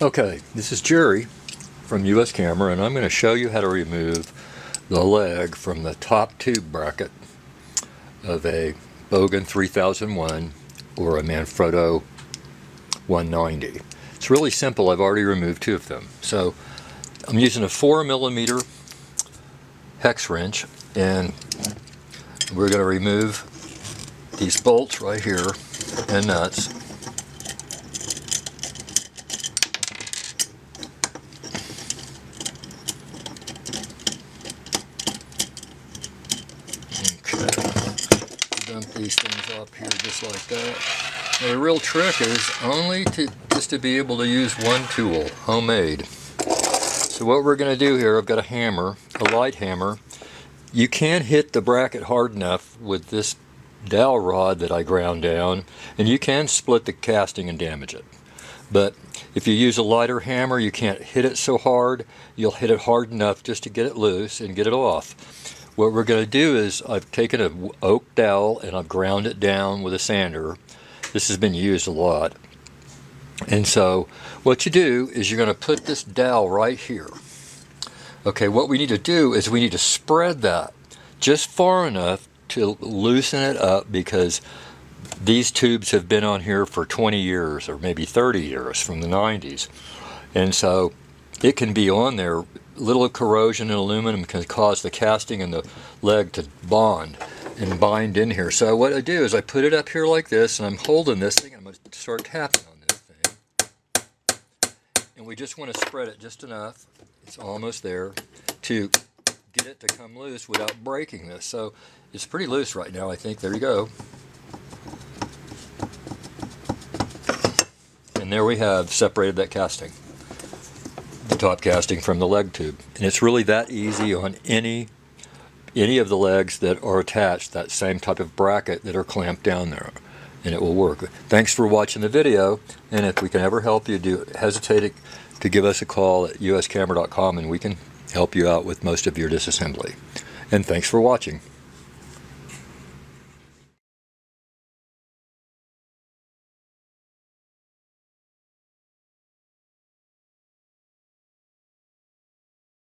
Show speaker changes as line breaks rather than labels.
Okay, this is Jerry from US Camera, and I'm going to show you how to remove the leg from the top tube bracket of a Bogan 3001 or a Manfrotto 190. It's really simple. I've already removed two of them. So I'm using a 4mm hex wrench, and we're going to remove these bolts right here and nuts. Dump these things up here just like that. Now the real trick is only just to be able to use one tool, homemade. So what we're going to do here, I've got a hammer, a light hammer. You can hit the bracket hard enough with this dowel rod that I ground down, and you can split the casting and damage it. But if you use a lighter hammer, you can't hit it so hard. You'll hit it hard enough just to get it loose and get it off. What we're going to do is I've taken an oak dowel and I've ground it down with a sander. This has been used a lot. And so what you do is you're going to put this dowel right here. Okay, what we need to do is we need to spread that just far enough to loosen it up, because these tubes have been on here for 20 years or maybe 30 years from the 90s. And so it can be on there. Little corrosion in aluminum can cause the casting and the leg to bond and bind in here. So what I do is I put it up here like this, and I'm holding this thing. I'm going to start tapping on this thing. And we just want to spread it just enough, it's almost there, to get it to come loose without breaking this. So it's pretty loose right now, I think. There you go. And there we have separated that casting, the top casting from the leg tube. And it's really that easy on any of the legs that are attached, that same type of bracket that are clamped down there, and it will work. Thanks for watching the video, and if we can ever help you, do hesitate to give us a call at uscamera.com, and we can help you out with most of your disassembly. And thanks for watching.